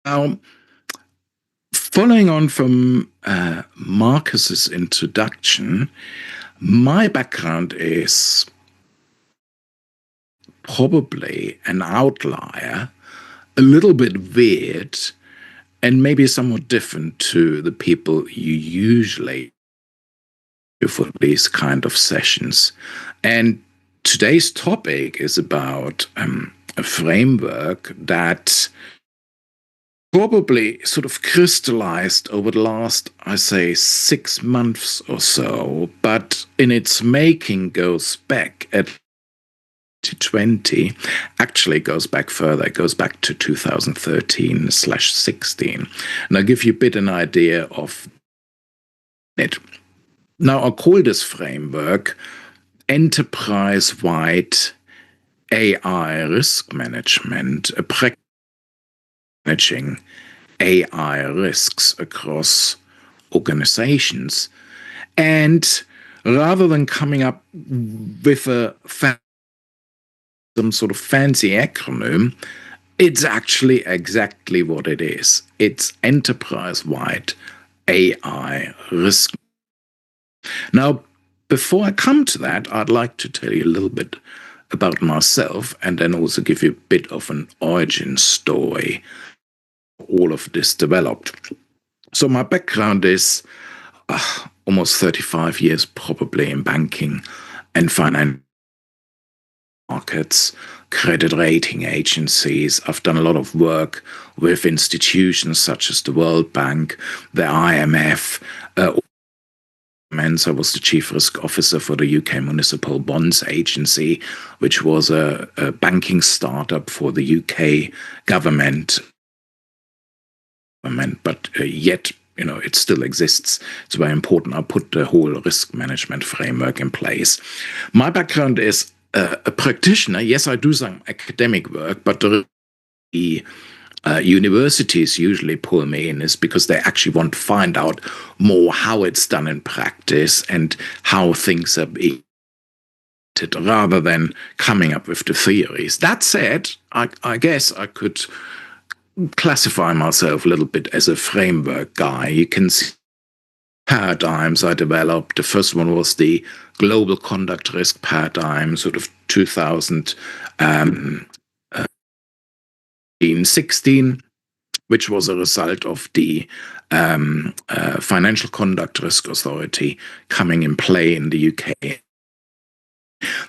Now, following on from Markus's introduction, my background is probably an outlier, a little bit weird, and maybe somewhat different to the people you usually do for these kind of sessions. And today's topic is about a framework that probably sort of crystallized over the last, I say, 6 months or so, but in its making goes back at 2020, actually goes back further. It goes back to 2013/16. And I'll give you a bit an idea of it. Now, I call this framework enterprise-wide AI risk management, a practice managing AI risks across organizations. And rather than coming up with some sort of fancy acronym, it's actually exactly what it is. It's enterprise-wide AI risk. Now, before I come to that, I'd like to tell you a little bit about myself and then also give you a bit of an origin story. All of this developed. So my background is almost 35 years probably in banking and financial markets, credit rating agencies. I've done a lot of work with institutions such as the World Bank, the IMF. I was the chief risk officer for the UK Municipal Bonds Agency, which was a banking startup for the UK government. But yet, it still exists. It's very important. I put the whole risk management framework in place. My background is a practitioner. Yes, I do some academic work, but the universities usually pull me in is because they actually want to find out more how it's done in practice and how things are being rather than coming up with the theories. That said, I guess I could classify myself a little bit as a framework guy. You can see paradigms I developed. The first one was the global conduct risk paradigm, sort of 2016, which was a result of the Financial Conduct Risk Authority coming in play in the UK.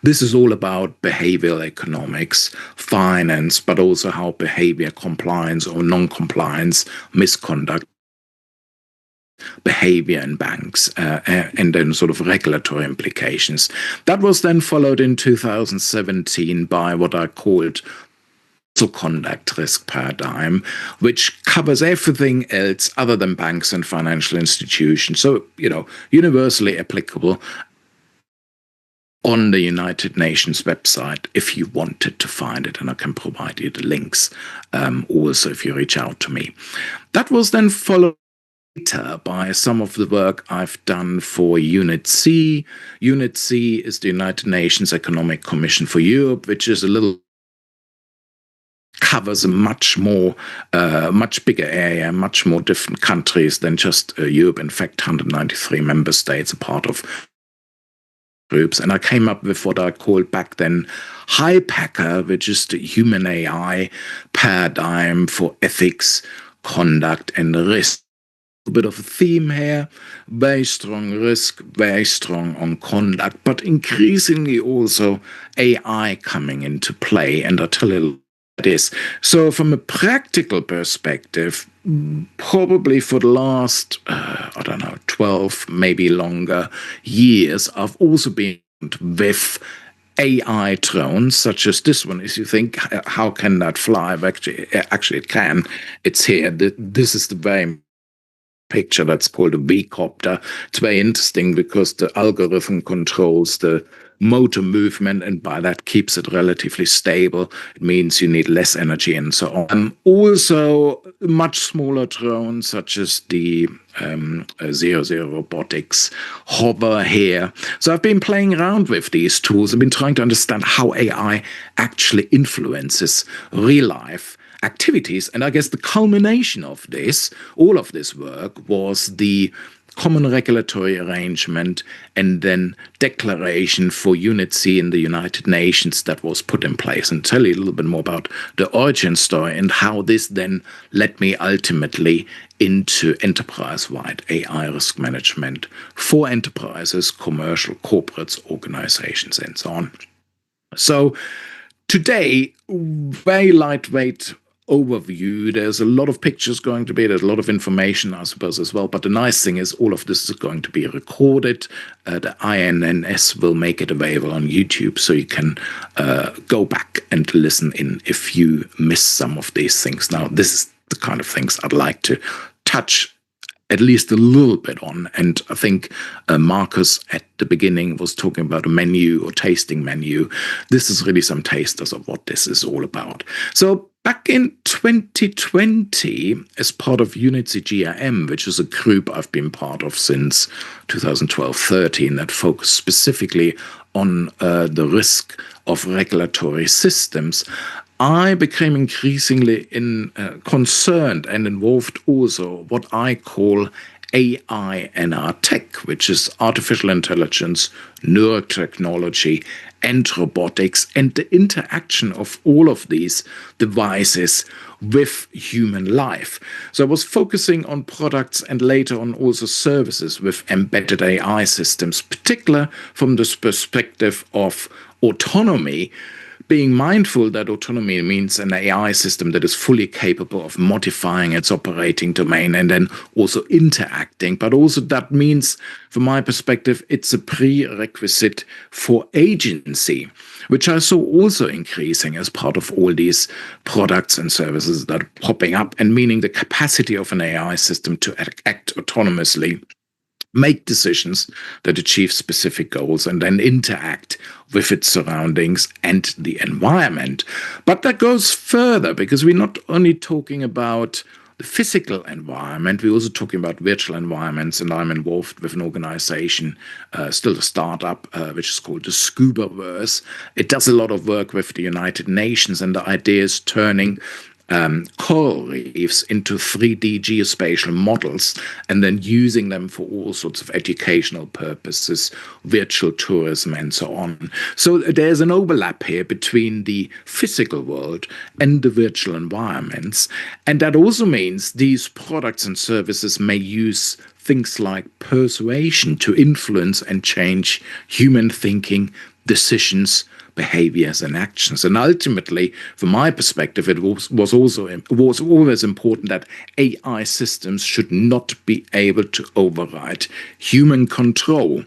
This is all about behavioral economics, finance, but also how behavior compliance or non-compliance, misconduct, behavior in banks, and then sort of regulatory implications. That was then followed in 2017 by what I called the conduct risk paradigm, which covers everything else other than banks and financial institutions. So, universally applicable on the United Nations website if you wanted to find it, and I can provide you the links also if you reach out to me. That was then followed later by some of the work I've done for Unit C. Unit C is the United Nations Economic Commission for Europe, which is covers a much bigger area, much more different countries than just Europe. In fact, 193 member states are part of groups, and I came up with what I called back then HiPACA, which is the human AI paradigm for ethics, conduct, and risk. A bit of a theme here, very strong risk, very strong on conduct, but increasingly also AI coming into play, and I'll tell you what it is. So from a practical perspective, probably for the last, 12, maybe longer years, I've also been with AI drones, such as this one. If you think, how can that fly? Actually, it can. It's here. This is the very picture that's called a V-copter. It's very interesting because the algorithm controls the motor movement, and by that keeps it relatively stable. It means you need less energy and so on. Also, much smaller drones such as the 00 Robotics hover here. So I've been playing around with these tools. I've been trying to understand how AI actually influences real life activities. And I guess the culmination of this, all of this work, was the common regulatory arrangement and then declaration for Unit C in the United Nations that was put in place. And tell you a little bit more about the origin story and how this then led me ultimately into enterprise-wide AI risk management for enterprises, commercial, corporates, organizations, and so on. So today, very lightweight overview. There's a lot of pictures going to be, there's a lot of information, I suppose, as well. But the nice thing is all of this is going to be recorded. The INNS will make it available on YouTube, so you can go back and listen in if you miss some of these things. Now, this is the kind of things I'd like to touch at least a little bit on. And I think Markus at the beginning was talking about a menu or tasting menu. This is really some tasters of what this is all about. So back in 2020, as part of EW AiRM, which is a group I've been part of since 2012-13 that focused specifically on the risk of regulatory systems, I became increasingly concerned and involved also what I call AI-NR tech, which is artificial intelligence, neurotechnology, and robotics, and the interaction of all of these devices with human life. So I was focusing on products and later on also services with embedded AI systems, particularly from this perspective of autonomy, being mindful that autonomy means an AI system that is fully capable of modifying its operating domain and then also interacting. But also that means, from my perspective, it's a prerequisite for agency, which I saw also increasing as part of all these products and services that are popping up, and meaning the capacity of an AI system to act autonomously, make decisions that achieve specific goals, and then interact with its surroundings and the environment. But that goes further, because we're not only talking about the physical environment, we're also talking about virtual environments, and I'm involved with an organization, still a startup, which is called the Scubaverse. It does a lot of work with the United Nations, and the idea is turning coral reefs into 3D geospatial models and then using them for all sorts of educational purposes, virtual tourism, and so on. So there's an overlap here between the physical world and the virtual environments. And that also means these products and services may use things like persuasion to influence and change human thinking, decisions, behaviors, and actions. And ultimately, from my perspective, it was always important that AI systems should not be able to override human control.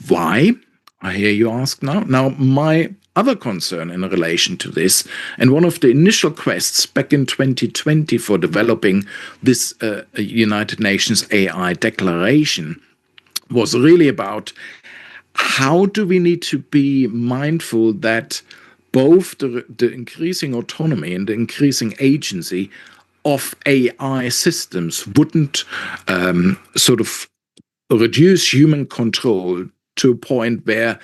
Why? I hear you ask now. Now, my other concern in relation to this, and one of the initial quests back in 2020 for developing this United Nations AI Declaration, was really about how do we need to be mindful that both the increasing autonomy and the increasing agency of AI systems wouldn't sort of reduce human control to a point where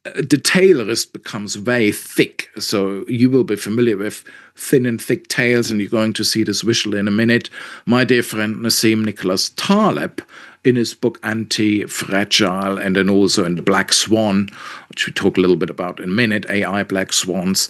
the tail risk becomes very thick. So you will be familiar with thin and thick tails, and you're going to see this visually in a minute. My dear friend Nassim Nicholas Taleb, in his book Anti-Fragile, and then also in The Black Swan, which we talk a little bit about in a minute, AI Black Swans,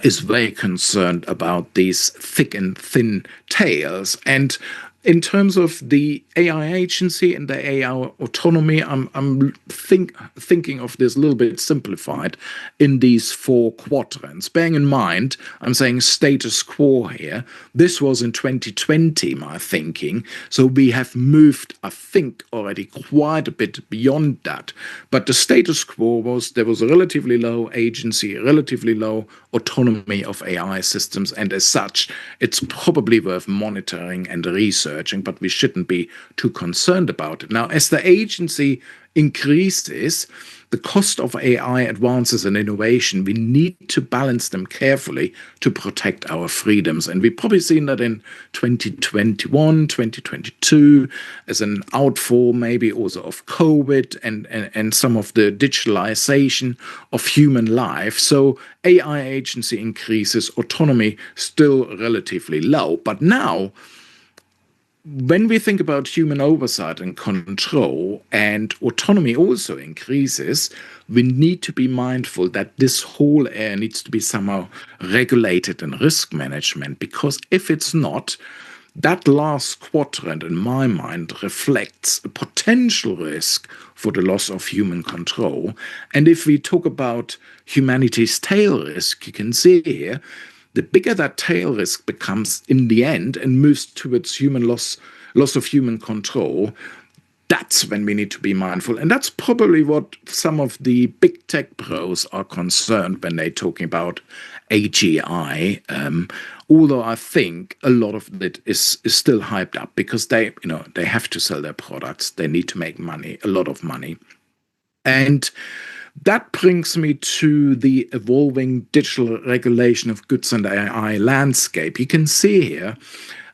is very concerned about these thick and thin tails. And in terms of the AI agency and the AI autonomy, I'm thinking of this a little bit simplified in these 4 quadrants. Bearing in mind, I'm saying status quo here. This was in 2020, my thinking. So we have moved, I think, already quite a bit beyond that. But the status quo was there was a relatively low agency, relatively low autonomy of AI systems, and as such, it's probably worth monitoring and researching, but we shouldn't be too concerned about it. Now, as the agency increases the cost of AI advances and innovation, we need to balance them carefully to protect our freedoms. And we've probably seen that in 2021, 2022, as an outfall maybe also of COVID and some of the digitalization of human life. So AI agency increases, autonomy still relatively low. But now, when we think about human oversight and control, and autonomy also increases, we need to be mindful that this whole area needs to be somehow regulated in risk management, because if it's not, that last quadrant, in my mind, reflects a potential risk for the loss of human control. And if we talk about humanity's tail risk, you can see here, the bigger that tail risk becomes in the end and moves towards human loss of human control, that's when we need to be mindful. And that's probably what some of the big tech pros are concerned when they're talking about AGI. Although I think a lot of it is still hyped up, because they have to sell their products. They need to make money, a lot of money. And that brings me to the evolving digital regulation of goods and AI landscape. You can see here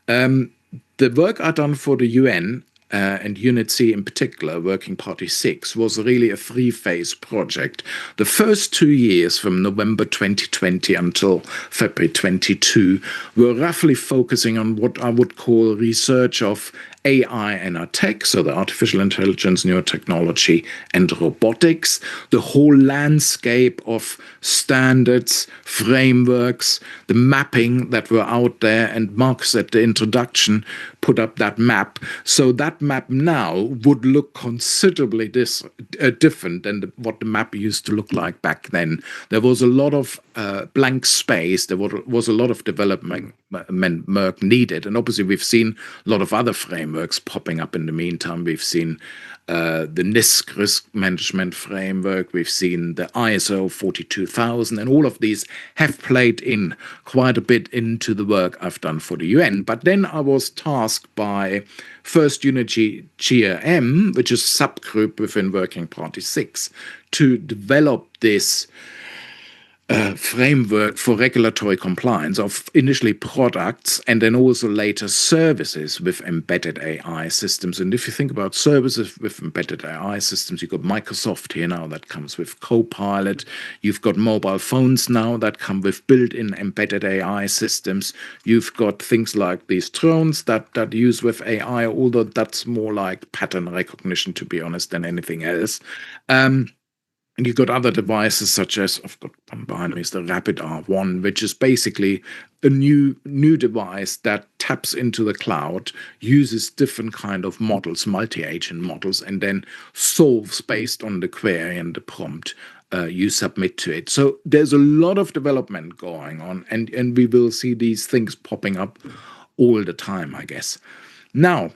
the work I've done for the UN and UNITC in particular, Working Party 6, was really a three-phase project. The first 2 years, from November 2020 until February 22, were roughly focusing on what I would call research of AI and our tech, so the artificial intelligence, neurotechnology, and robotics, the whole landscape of standards, frameworks, the mapping that were out there, and Markus at the introduction put up that map. So that map now would look considerably different than what the map used to look like back then. There was a lot of blank space. There was a lot of development work needed. And obviously we've seen a lot of other frameworks popping up in the meantime. We've seen the NISC risk management framework. We've seen the ISO 42000, and all of these have played in quite a bit into the work I've done for the UN. But then I was tasked by first EW-AiRM, which is a subgroup within Working Party 6, to develop this framework for regulatory compliance of initially products and then also later services with embedded AI systems. And if you think about services with embedded AI systems, you've got Microsoft here now that comes with Copilot. You've got mobile phones now that come with built-in embedded AI systems. You've got things like these drones that use with AI, although that's more like pattern recognition, to be honest, than anything else. And you've got other devices such as, I've got one behind me, is the Rapid R1, which is basically a new device that taps into the cloud, uses different kind of models, multi-agent models, and then solves based on the query and the prompt you submit to it. So there's a lot of development going on, and we will see these things popping up all the time, I guess. Now,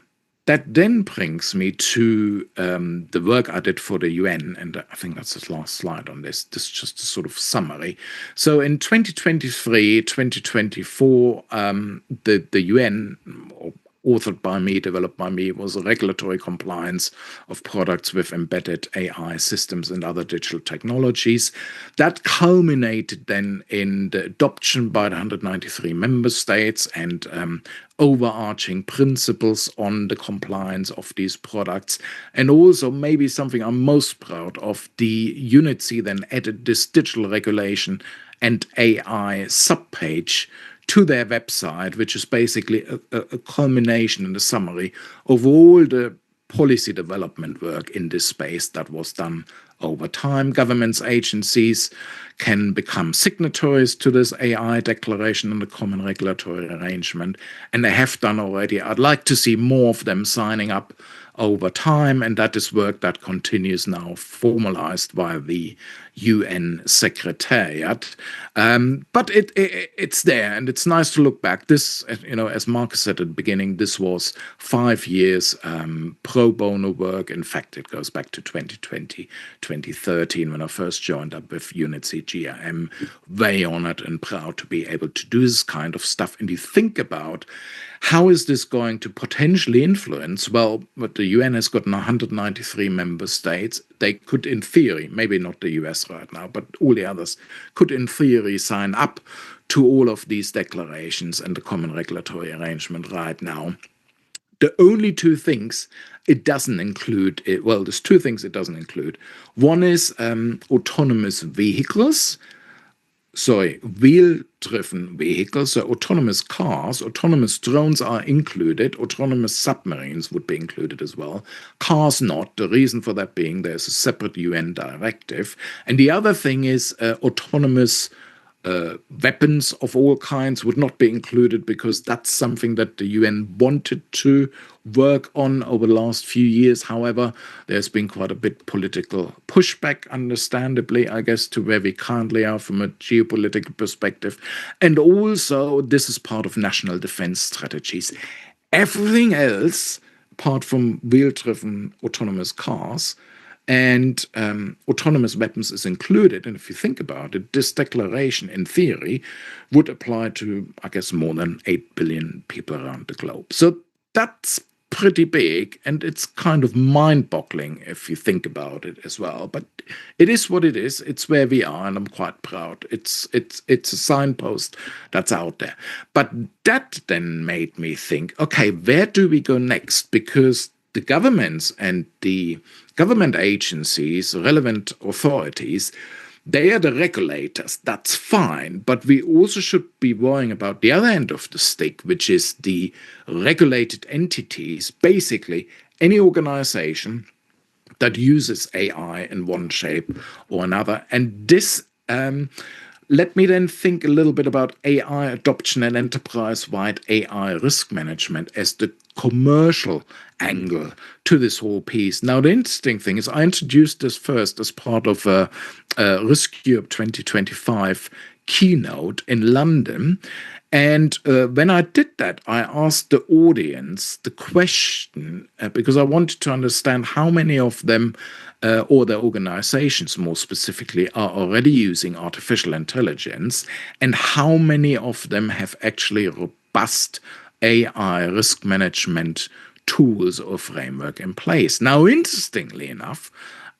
that then brings me to the work I did for the UN, and I think that's the last slide on this. This is just a sort of summary. So in 2023, 2024, the UN, authored by me, developed by me, was a regulatory compliance of products with embedded AI systems and other digital technologies. That culminated then in the adoption by the 193 member states and overarching principles on the compliance of these products. And also, maybe something I'm most proud of, the UNITC then added this digital regulation and AI subpage to their website, which is basically a culmination and a summary of all the policy development work in this space that was done over time. Governments, agencies can become signatories to this AI declaration and the common regulatory arrangement, and they have done already. I'd like to see more of them signing up over time, and that is work that continues now, formalized by the UN Secretariat. But it's there, and it's nice to look back. This, as Markus said at the beginning, this was 5 years pro bono work. In fact, it goes back to 2020, 2013, when I first joined up with EW-AiRM. I'm very honored and proud to be able to do this kind of stuff. And you think about, how is this going to potentially influence? Well, but the UN has got 193 member states. They could, in theory, maybe not the US right now, but all the others could, in theory, sign up to all of these declarations and the common regulatory arrangement right now. The only two things it doesn't include, well, there's two things it doesn't include. One is autonomous vehicles. Sorry, wheel-driven vehicles, so autonomous cars, autonomous drones are included, autonomous submarines would be included as well. Cars not, the reason for that being there's a separate UN directive. And the other thing is autonomous weapons of all kinds would not be included, because that's something that the UN wanted to work on over the last few years. However, there's been quite a bit political pushback, understandably, I guess, to where we currently are from a geopolitical perspective. And also, this is part of national defense strategies. Everything else, apart from wheel-driven autonomous cars, and autonomous weapons is included. And if you think about it, this declaration, in theory, would apply to, I guess, more than 8 billion people around the globe. So that's pretty big, and it's kind of mind-boggling if you think about it as well. But it is what it is. It's where we are, and I'm quite proud. It's a signpost that's out there. But that then made me think, okay, where do we go next? Because the governments and the government agencies, relevant authorities, they are the regulators. That's fine. But we also should be worrying about the other end of the stick, which is the regulated entities, basically any organization that uses AI in one shape or another. And this let me then think a little bit about AI adoption and enterprise-wide AI risk management as the commercial angle to this whole piece. Now, the interesting thing is I introduced this first as part of a Risk Europe 2025 keynote in London. And when I did that, I asked the audience the question, because I wanted to understand how many of them, or their organizations more specifically, are already using artificial intelligence, and how many of them have actually robust AI risk management tools or framework in place. Now, interestingly enough,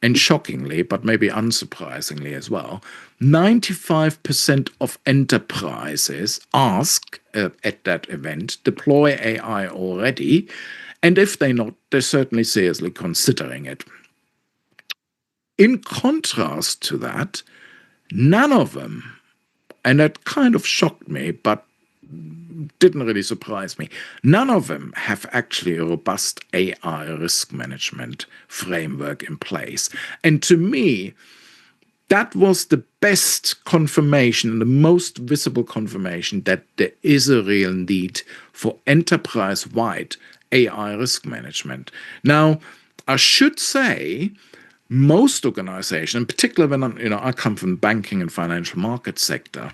and shockingly, but maybe unsurprisingly as well, 95% of enterprises ask at that event, deploy AI already, and if they're not, they're certainly seriously considering it. In contrast to that, none of them, and that kind of shocked me, but didn't really surprise me, none of them have actually a robust AI risk management framework in place. And to me, that was the best confirmation, the most visible confirmation that there is a real need for enterprise-wide AI risk management. Now, I should say, most organizations, in particular when I come from the banking and financial market sector,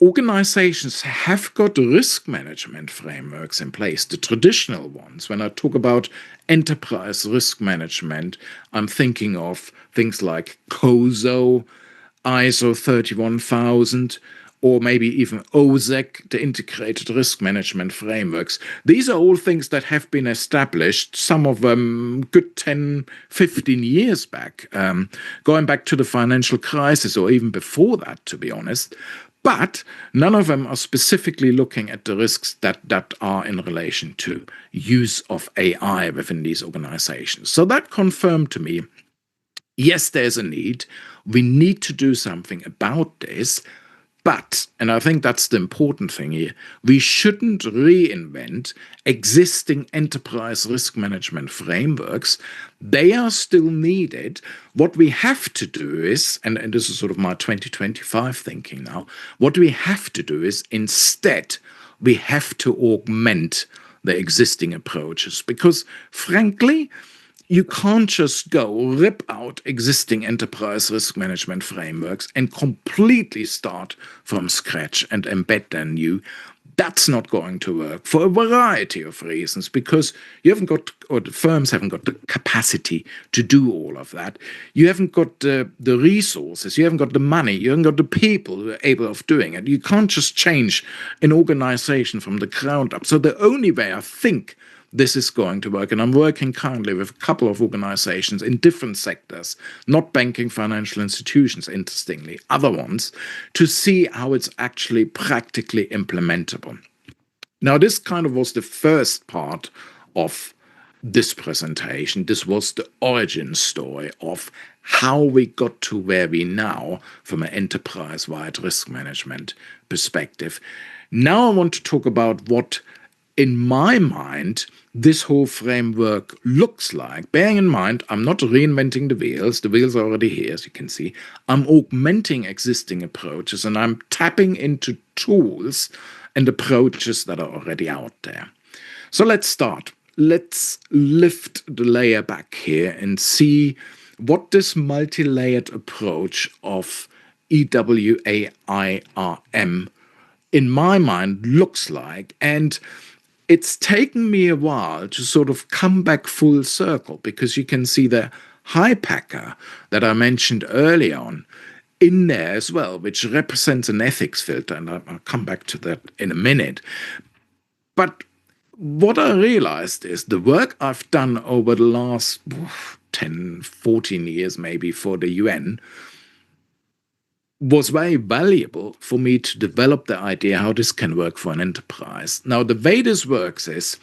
organizations have got risk management frameworks in place, the traditional ones. When I talk about enterprise risk management, I'm thinking of things like COSO, ISO 31000, or maybe even OSEC, the integrated risk management frameworks. These are all things that have been established, some of them good 10, 15 years back, going back to the financial crisis or even before that, to be honest. But none of them are specifically looking at the risks that are in relation to use of AI within these organizations. So that confirmed to me, yes, there's a need. We need to do something about this. But, and I think that's the important thing here, we shouldn't reinvent existing enterprise risk management frameworks. They are still needed. What we have to do is, and this is sort of my 2025 thinking now, what we have to do is instead, we have to augment the existing approaches. Because frankly, you can't just go rip out existing enterprise risk management frameworks and completely start from scratch and embed them new. That's not going to work for a variety of reasons, because you haven't got, or the firms haven't got the capacity to do all of that. You haven't got the resources, you haven't got the money, you haven't got the people who are able of doing it. You can't just change an organization from the ground up. So the only way I think this is going to work, and I'm working currently with a couple of organizations in different sectors, not banking, financial institutions, interestingly, other ones, to see how it's actually practically implementable. Now, this kind of was the first part of this presentation. This was the origin story of how we got to where we now from an enterprise-wide risk management perspective. Now I want to talk about what, in my mind, this whole framework looks like. Bearing in mind, I'm not reinventing the wheels are already here, as you can see. I'm augmenting existing approaches, and I'm tapping into tools and approaches that are already out there. So let's start. Let's lift the layer back here and see what this multi-layered approach of EW-AiRM, in my mind, looks like. And it's taken me a while to sort of come back full circle, because you can see the HiPacker that I mentioned early on in there as well, which represents an ethics filter, and I'll come back to that in a minute. But what I realized is the work I've done over the last 10, 14 years maybe for the UN was very valuable for me to develop the idea how this can work for an enterprise. Now, the way this works is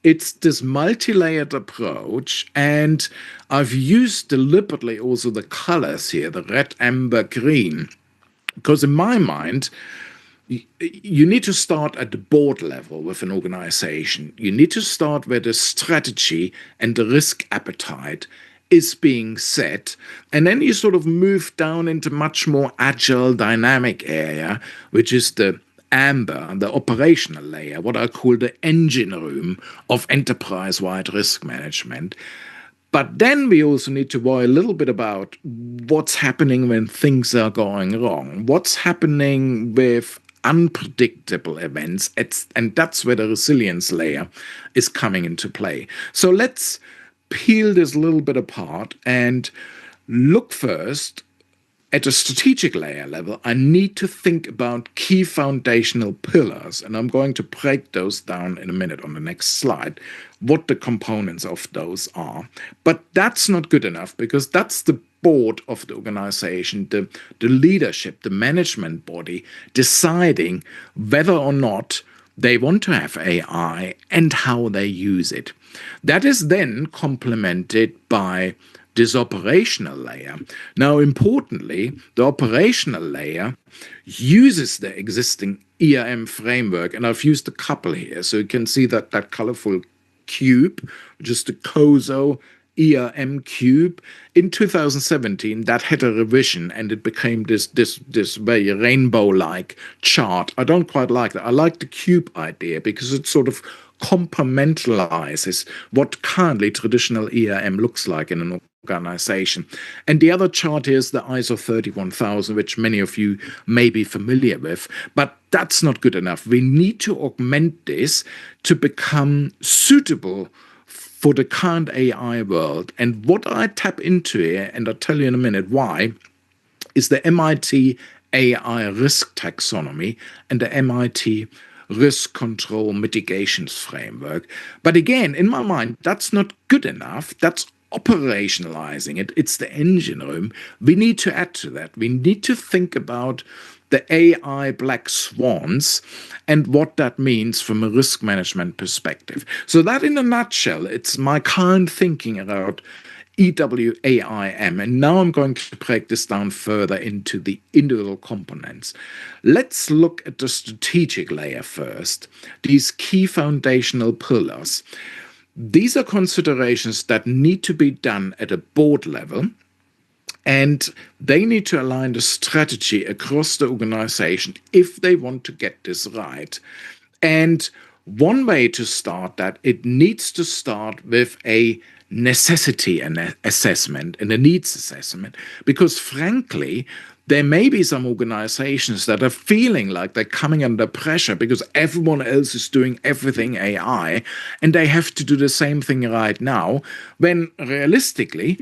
it's this multi-layered approach, and I've used deliberately also the colors here, the red, amber, green, because in my mind, you need to start at the board level with an organization. You need to start where the strategy and the risk appetite is being set, and then you sort of move down into much more agile, dynamic area, which is the amber, the operational layer, what I call the engine room of enterprise-wide risk management. But then we also need to worry a little bit about what's happening when things are going wrong, what's happening with unpredictable events, and that's where the resilience layer is coming into play. So let's peel this a little bit apart and look first at a strategic layer level. I need to think about key foundational pillars, and I'm going to break those down in a minute on the next slide, what the components of those are. But that's not good enough, because that's the board of the organization, the leadership, the management body, deciding whether or not they want to have AI and how they use it. That is then complemented by this operational layer. Now, importantly, the operational layer uses the existing ERM framework, and I've used a couple here. So you can see that colorful cube, which is the COSO ERM cube. In 2017, that had a revision, and it became this very rainbow-like chart. I don't quite like that. I like the cube idea because it sort of compartmentalizes what currently traditional ERM looks like in an organization. And the other chart is the ISO 31000, which many of you may be familiar with, but that's not good enough. We need to augment this to become suitable for the current AI world. And what I tap into here, and I'll tell you in a minute why, is the MIT AI Risk Taxonomy and the MIT Risk Control Mitigations Framework. But again, in my mind, that's not good enough. That's operationalizing it. It's the engine room. We need to add to that. We need to think about the AI black swans and what that means from a risk management perspective. So that, in a nutshell, it's my current thinking about EW-AiRM. And now I'm going to break this down further into the individual components. Let's look at the strategic layer first, these key foundational pillars. These are considerations that need to be done at a board level, and they need to align the strategy across the organization if they want to get this right. And one way to start that, it needs to start with a necessity and assessment and a needs assessment, because frankly, there may be some organizations that are feeling like they're coming under pressure because everyone else is doing everything AI and they have to do the same thing right now, when realistically,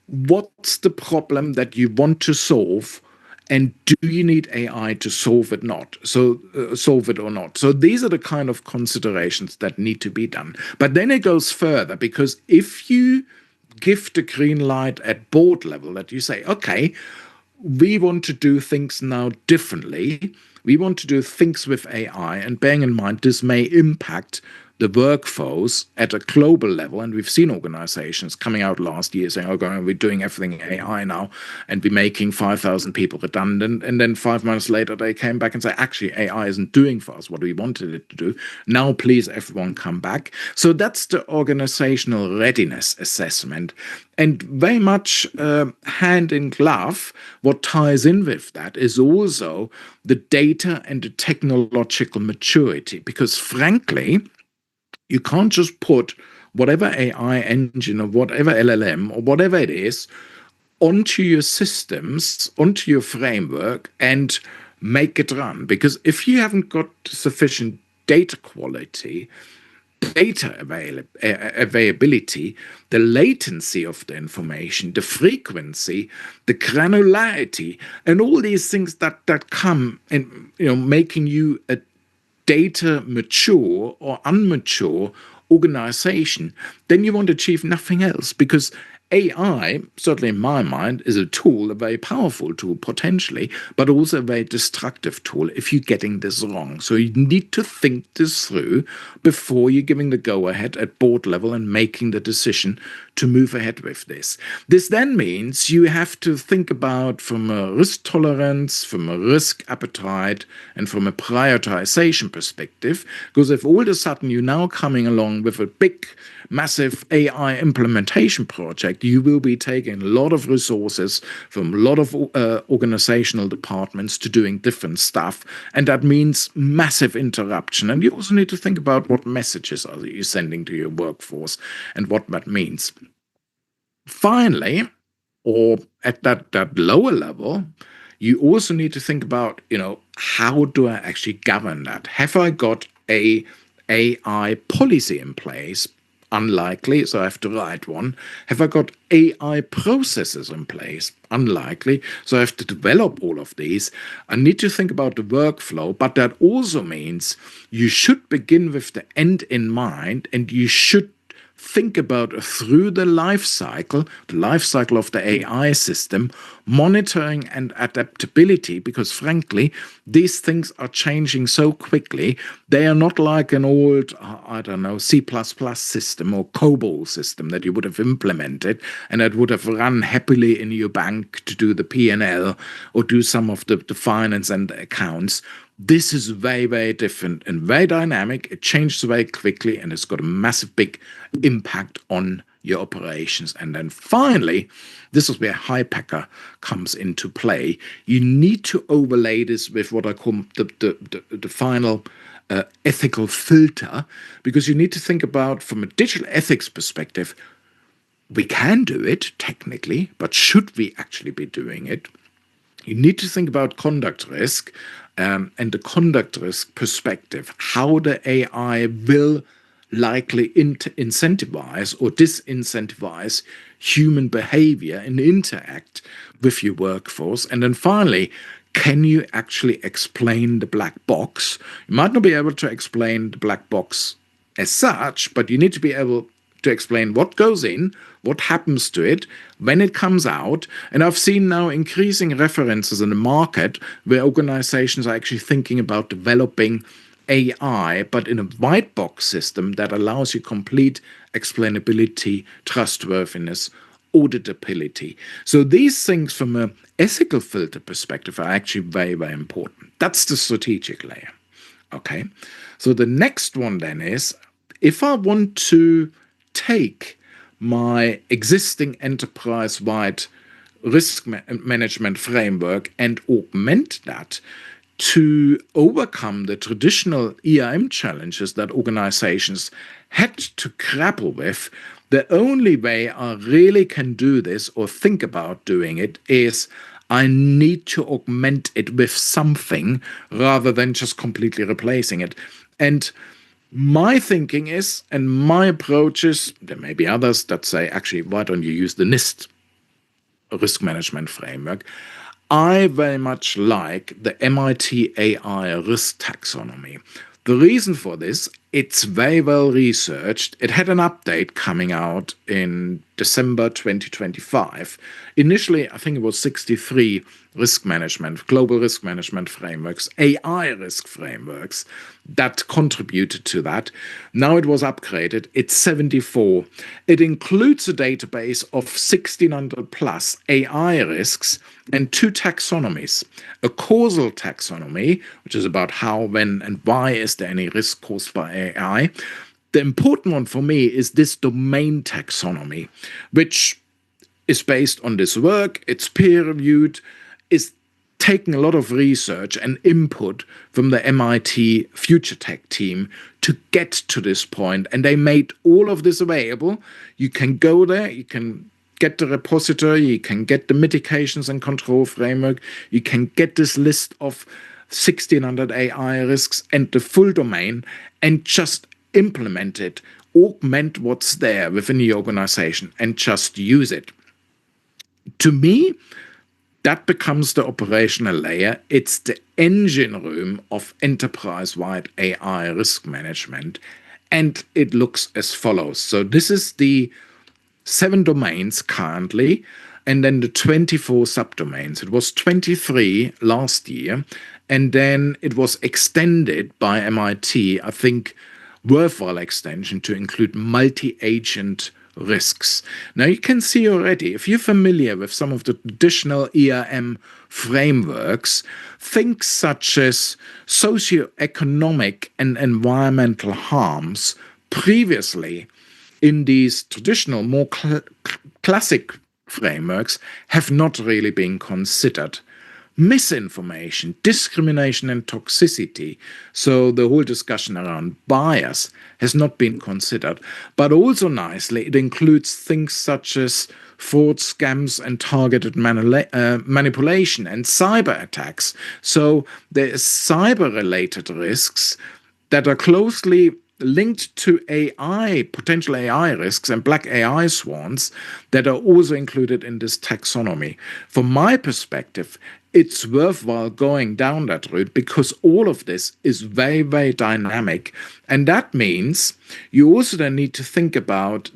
what's the problem that you want to solve, and do you need AI to solve it solve it or not? So these are the kind of considerations that need to be done. But then it goes further, because if you give the green light at board level, that you say, okay, we want to do things now differently. We want to do things with AI, and bearing in mind this may impact the workforce at a global level. And we've seen organizations coming out last year saying, okay, we're doing everything AI now, and we're making 5,000 people redundant. And then 5 months later, they came back and said, actually, AI isn't doing for us what we wanted it to do. Now, please, everyone come back. So that's the organizational readiness assessment. And very much hand in glove, what ties in with that is also the data and the technological maturity. Because frankly, you can't just put whatever AI engine or whatever LLM or whatever it is onto your systems, onto your framework, and make it run. Because if you haven't got sufficient data quality, data availability, the latency of the information, the frequency, the granularity, and all these things that come in, making you a data mature or unmature organization, then you want to achieve nothing else, because AI, certainly in my mind, is a tool, a very powerful tool potentially, but also a very destructive tool if you're getting this wrong. So you need to think this through before you're giving the go-ahead at board level and making the decision to move ahead with this. This then means you have to think about from a risk tolerance, from a risk appetite, and from a prioritization perspective, because if all of a sudden you're now coming along with a big massive AI implementation project, you will be taking a lot of resources from a lot of organizational departments to doing different stuff, and that means massive interruption. And you also need to think about what messages are you sending to your workforce and what that means. Finally, or at that lower level, you also need to think about, how do I actually govern that? Have I got a AI policy in place? Unlikely, so I have to write one. Have I got AI processes in place? Unlikely, so I have to develop all of these. I need to think about the workflow, but that also means you should begin with the end in mind, and you should think about through the life cycle of the AI system, monitoring and adaptability, because frankly, these things are changing so quickly. They are not like an old, C++ system or COBOL system that you would have implemented and that would have run happily in your bank to do the P&L or do some of the finance and the accounts. This is very, very different and very dynamic. It changes very quickly, and it's got a massive, big impact on your operations. And then finally, this is where Hypacker comes into play. You need to overlay this with what I call the final ethical filter, because you need to think about, from a digital ethics perspective, we can do it technically, but should we actually be doing it? You need to think about conduct risk, and the conduct risk perspective, how the AI will likely incentivize or disincentivize human behavior and interact with your workforce. And then finally, can you actually explain the black box? You might not be able to explain the black box as such, but you need to be able to explain what goes in, what happens to it, when it comes out. And I've seen now increasing references in the market where organizations are actually thinking about developing AI, but in a white box system that allows you complete explainability, trustworthiness, auditability. So these things from an ethical filter perspective are actually very, very important. That's the strategic layer. Okay. So the next one then is, if I want to take my existing enterprise-wide risk management framework and augment that to overcome the traditional ERM challenges that organizations had to grapple with, The only way I really can do this or think about doing it is I need to augment it with something rather than just completely replacing it. And my thinking is, and my approach is, there may be others that say, actually, why don't you use the NIST risk management framework? I very much like the MIT AI Risk Taxonomy. The reason for this, it's very well researched. It had an update coming out in December 2025. Initially, I think it was 63 global risk management frameworks, AI risk frameworks that contributed to that. Now it was upgraded. It's 74. It includes a database of 1,600 plus AI risks and 2 taxonomies. A causal taxonomy, which is about how, when, and why is there any risk caused by AI. The important one for me is this domain taxonomy, which is based on this work. It's peer-reviewed, is taking a lot of research and input from the MIT Future Tech team to get to this point. And they made all of this available. You can go there, you can get the repository, you can get the mitigations and control framework, you can get this list of 1,600 AI risks and the full domain and just implement it, augment what's there within the organization and just use it. To me, that becomes the operational layer. It's the engine room of enterprise-wide AI risk management. And it looks as follows. So this is the 7 domains currently, and then the 24 subdomains. It was 23 last year, and then it was extended by MIT, I think, worthwhile extension to include multi-agent risks. Now you can see already, if you're familiar with some of the traditional ERM frameworks, things such as socioeconomic and environmental harms previously in these traditional, more classic frameworks have not really been considered. Misinformation, discrimination, and toxicity, so the whole discussion around bias, has not been considered. But also nicely, it includes things such as fraud, scams, and targeted manipulation and cyber attacks. So there is cyber-related risks that are closely linked to AI, potential AI risks and black AI swans that are also included in this taxonomy. From my perspective, it's worthwhile going down that route because all of this is very, very dynamic. And that means you also then need to think about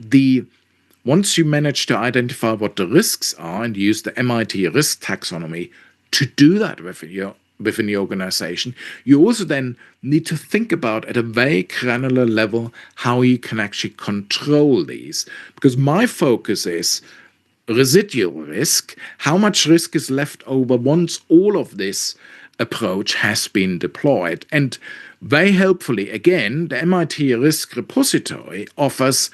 once you manage to identify what the risks are and use the MIT risk taxonomy to do that within the organization, you also then need to think about at a very granular level how you can actually control these. Because my focus is residual risk, how much risk is left over once all of this approach has been deployed. And very helpfully, again, the MIT Risk Repository offers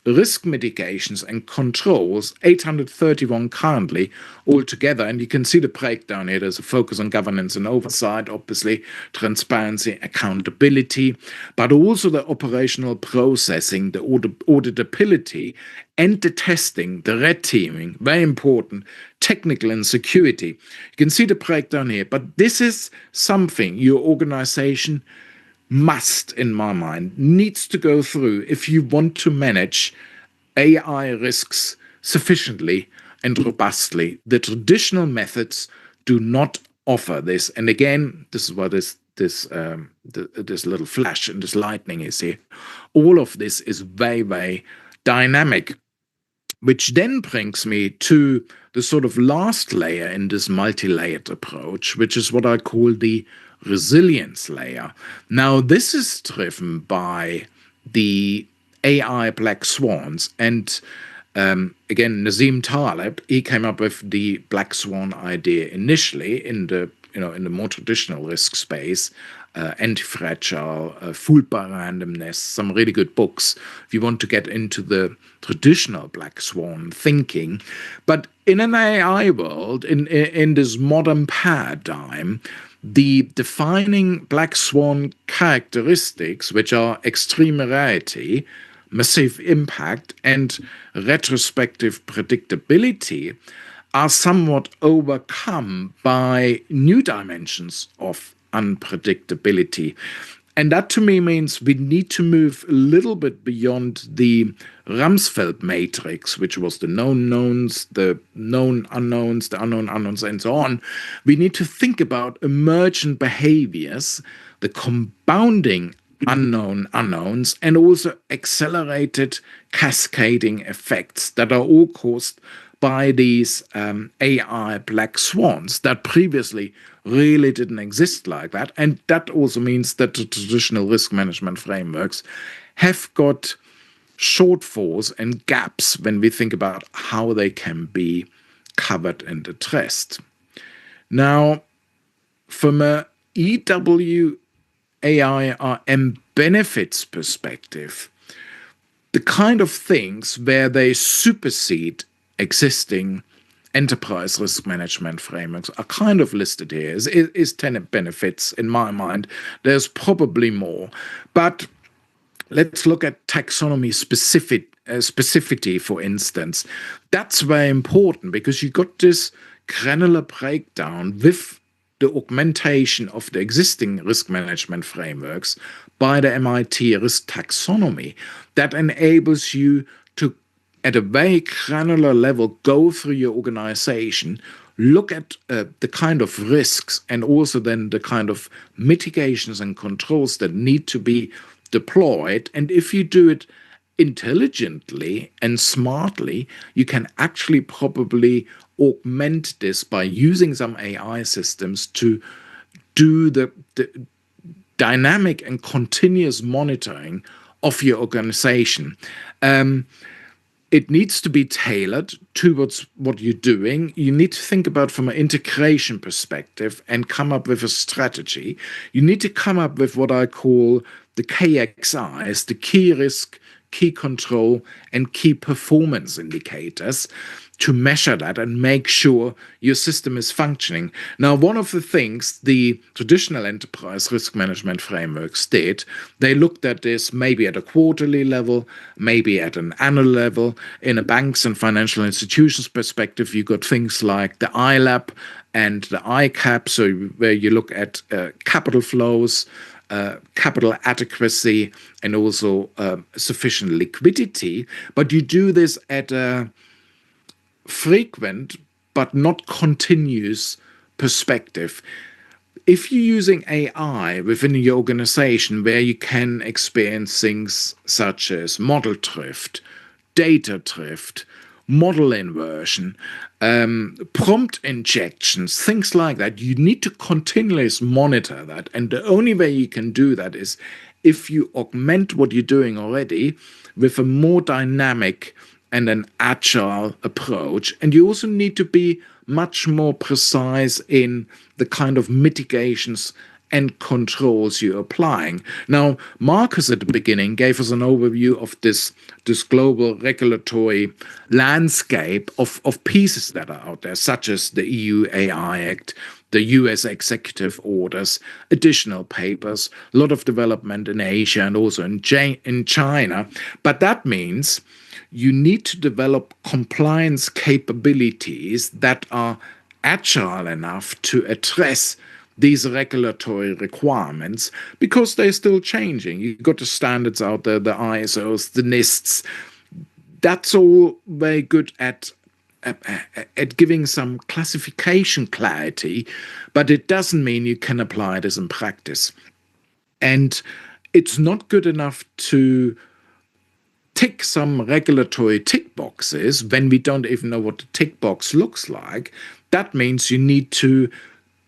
risk mitigations and controls, 831 currently altogether. And you can see the breakdown here. There's a focus on governance and oversight, obviously, transparency, accountability, but also the operational processing, the auditability, and the testing, the red teaming, very important, technical and security. You can see the breakdown here. But this is something your organization must, in my mind, needs to go through if you want to manage AI risks sufficiently and robustly. The traditional methods do not offer this. And again, this is what this little flash and this lightning is here. All of this is very, very dynamic, which then brings me to the sort of last layer in this multi-layered approach, which is what I call the resilience layer. Now, this is driven by the AI black swans. And again, Nassim Taleb, he came up with the black swan idea initially in the more traditional risk space, anti-fragile, fooled by randomness, some really good books if you want to get into the traditional black swan thinking. But in an AI world, in this modern paradigm, the defining black swan characteristics, which are extreme rarity, massive impact and retrospective predictability are somewhat overcome by new dimensions of unpredictability. And that to me means we need to move a little bit beyond the Rumsfeld matrix, which was the known knowns, the known unknowns, the unknown unknowns, and so on. We need to think about emergent behaviors, the compounding unknown unknowns, and also accelerated cascading effects that are all caused by these AI black swans that previously really didn't exist like that. And that also means that the traditional risk management frameworks have got shortfalls and gaps when we think about how they can be covered and addressed. Now, from a EW-AiRM benefits perspective, the kind of things where they supersede existing enterprise risk management frameworks are kind of listed here. Is tenant benefits in my mind. There's probably more, but let's look at taxonomy specificity, for instance. That's very important because you got this granular breakdown with the augmentation of the existing risk management frameworks by the MIT Risk Taxonomy that enables you to, at a very granular level, go through your organization, look at the kind of risks and also then the kind of mitigations and controls that need to be deployed. And if you do it intelligently and smartly, you can actually probably augment this by using some AI systems to do the dynamic and continuous monitoring of your organization. It needs to be tailored towards what you're doing. You need to think about from an integration perspective and come up with a strategy. You need to come up with what I call the KXIs, the key risk, key control, and key performance indicators to measure that and make sure your system is functioning. Now, one of the things the traditional enterprise risk management frameworks did, they looked at this maybe at a quarterly level, maybe at an annual level. In a banks and financial institutions perspective, you got things like the ILAP and the ICAP, so where you look at capital flows, capital adequacy, and also sufficient liquidity. But you do this at a frequent but not continuous perspective. If you're using AI within your organization where you can experience things such as model drift, data drift, model inversion, prompt injections, things like that, you need to continuously monitor that. And the only way you can do that is if you augment what you're doing already with a more dynamic and an agile approach. And you also need to be much more precise in the kind of mitigations and controls you're applying. Now, Markus at the beginning gave us an overview of this global regulatory landscape of pieces that are out there, such as the EU AI Act, the US executive orders, additional papers, a lot of development in Asia and also in China. But that means you need to develop compliance capabilities that are agile enough to address these regulatory requirements because they're still changing. You've got the standards out there, the ISOs, the NISTs. That's all very good at giving some classification clarity, but it doesn't mean you can apply this in practice. And it's not good enough to tick some regulatory tick boxes when we don't even know what the tick box looks like. That means you need to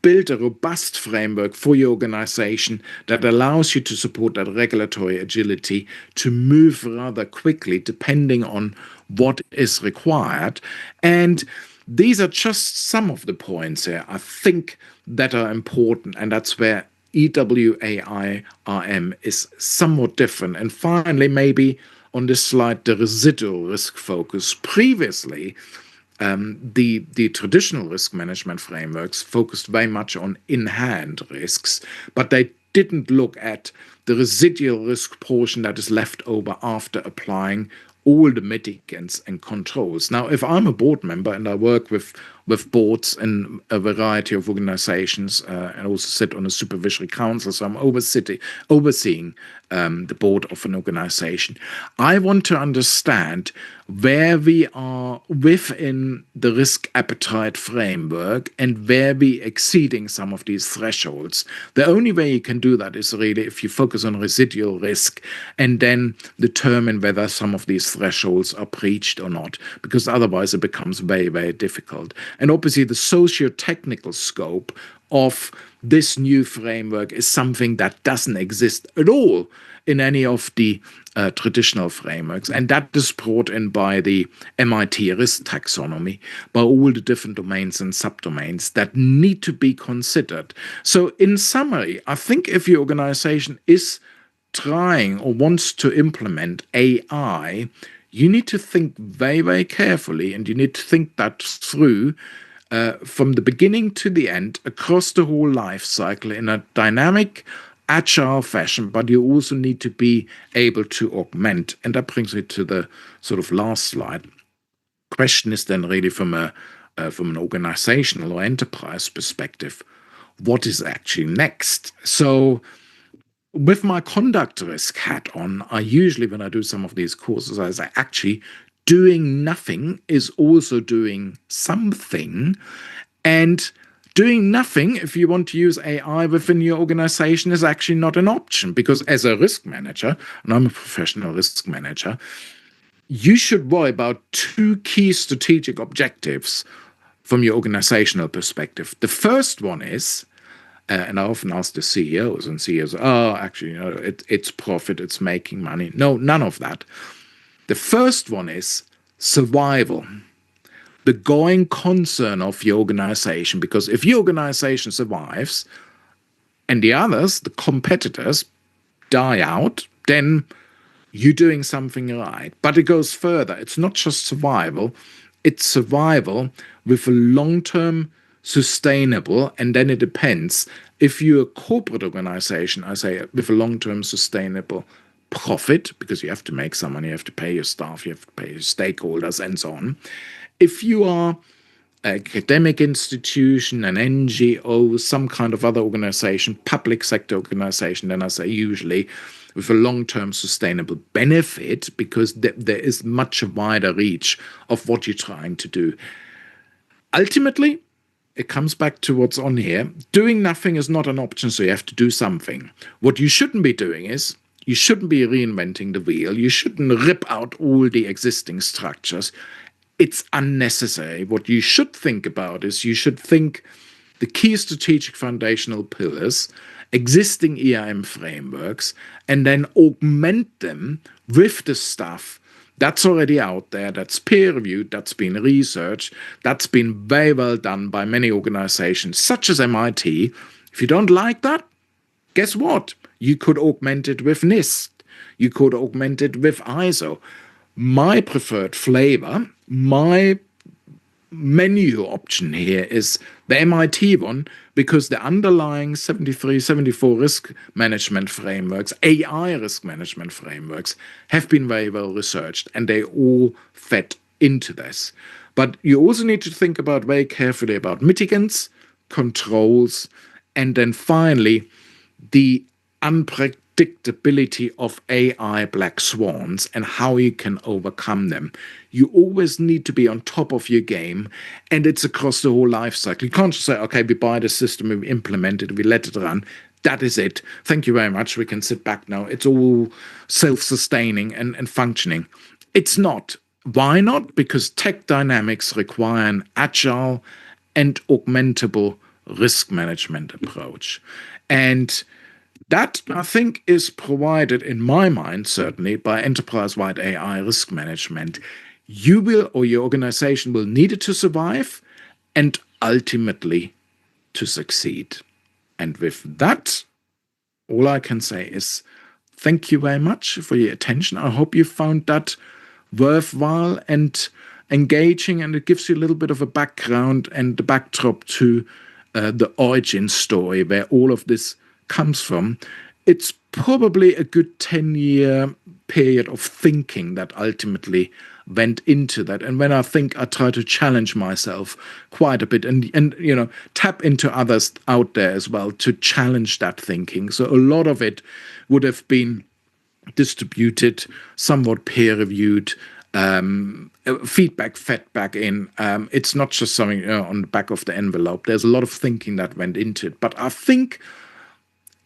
build a robust framework for your organization that allows you to support that regulatory agility to move rather quickly depending on what is required. And these are just some of the points here I think that are important, and that's where EW-AiRM is somewhat different. And finally, maybe on this slide, the residual risk focus. Previously, the traditional risk management frameworks focused very much on in-hand risks, but they didn't look at the residual risk portion that is left over after applying all the mitigants and controls. Now, if I'm a board member and I work with boards in a variety of organizations and also sit on a supervisory council, so I'm overseeing the board of an organization, I want to understand where we are within the risk appetite framework and where we exceeding some of these thresholds. The only way you can do that is really if you focus on residual risk and then determine whether some of these thresholds are breached or not, because otherwise it becomes very, very difficult. And obviously the socio-technical scope of this new framework is something that doesn't exist at all in any of the traditional frameworks. And that is brought in by the MIT Risk Taxonomy, by all the different domains and subdomains that need to be considered. So in summary, I think if your organization is trying or wants to implement AI, you need to think very, very carefully, and you need to think that through from the beginning to the end, across the whole life cycle in a dynamic, agile fashion, but you also need to be able to augment. And that brings me to the sort of last slide. Question is then really from an organizational or enterprise perspective, what is actually next? So with my conduct risk hat on, I usually, when I do some of these courses, I say, actually, doing nothing is also doing something. And doing nothing, if you want to use AI within your organization, is actually not an option, because as a risk manager, and I'm a professional risk manager, you should worry about two key strategic objectives from your organizational perspective. The first one is, and I often ask the CEOs, and CEOs, oh, actually, it's profit, it's making money. No, none of that. The first one is survival, the going concern of your organization. Because if your organization survives and the others, the competitors, die out, then you're doing something right. But it goes further. It's not just survival, it's survival with a long-term sustainable, and then it depends. If you're a corporate organization, I say with a long-term sustainable profit, because you have to make some money, you have to pay your staff, you have to pay your stakeholders, and so on. If you are an academic institution, an NGO, some kind of other organization, public sector organization, then I say usually with a long-term sustainable benefit, because there is much wider reach of what you're trying to do. Ultimately, it comes back to what's on here. Doing nothing is not an option, so you have to do something. What you shouldn't be doing is, you shouldn't be reinventing the wheel. You shouldn't rip out all the existing structures. It's unnecessary. What you should think about is you should think the key strategic foundational pillars, existing EAM frameworks, and then augment them with the stuff that's already out there, that's peer-reviewed, that's been researched, that's been very well done by many organizations, such as MIT. If you don't like that, guess what? You could augment it with NIST. You could augment it with ISO. My preferred flavor, my menu option here is the MIT one, because the underlying 73, 74 risk management frameworks, AI risk management frameworks, have been very well researched, and they all fed into this. But you also need to think about very carefully about mitigants, controls, and then finally the unpredictability of AI black swans and how you can overcome them. You always need to be on top of your game, and it's across the whole life cycle. You can't just say, okay, we buy the system, we implement it, we let it run. That is it. Thank you very much. We can sit back now. It's all self-sustaining and functioning. It's not. Why not? Because tech dynamics require an agile and augmentable risk management approach. And that, I think, is provided, in my mind, certainly, by enterprise-wide AI risk management. You will, or your organization will, need it to survive and ultimately to succeed. And with that, all I can say is thank you very much for your attention. I hope you found that worthwhile and engaging, and it gives you a little bit of a background and the backdrop to the origin story where all of this comes from, it's probably a good 10-year period of thinking that ultimately went into that. And when I think, I try to challenge myself quite a bit and tap into others out there as well to challenge that thinking. So a lot of it would have been distributed, somewhat peer-reviewed, feedback fed back in. It's not just something on the back of the envelope. There's a lot of thinking that went into it. But I think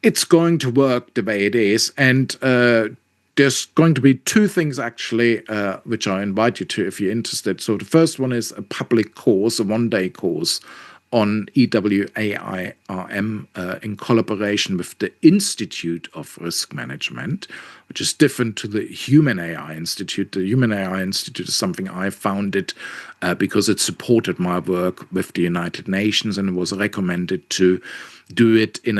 it's going to work the way it is. And there's going to be two things, actually, which I invite you to if you're interested. So the first one is a public course, a one-day course on EW-AiRM in collaboration with the Institute of Risk Management, which is different to the Human AI Institute. The Human AI Institute is something I founded because it supported my work with the United Nations and was recommended to do it in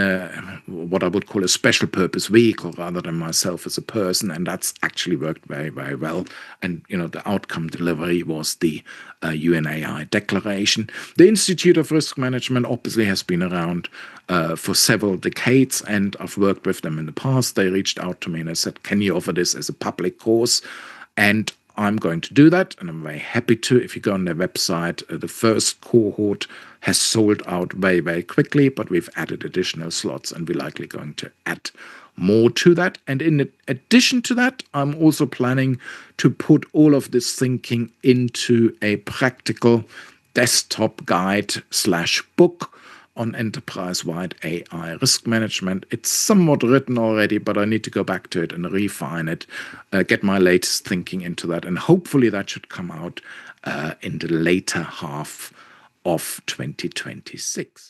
what I would call a special purpose vehicle rather than myself as a person, and that's actually worked very, very well. And the outcome delivery was the UNAI declaration. The Institute of Risk Management obviously has been around for several decades, and I've worked with them in the past. They reached out to me and I said, can you offer this as a public course? And I'm going to do that, and I'm very happy to. If you go on their website, the first cohort has sold out very, very quickly, but we've added additional slots, and we're likely going to add more to that. And in addition to that, I'm also planning to put all of this thinking into a practical desktop guide / book on enterprise-wide AI risk management. It's somewhat written already, but I need to go back to it and refine it, get my latest thinking into that, and hopefully that should come out in the later half of 2026.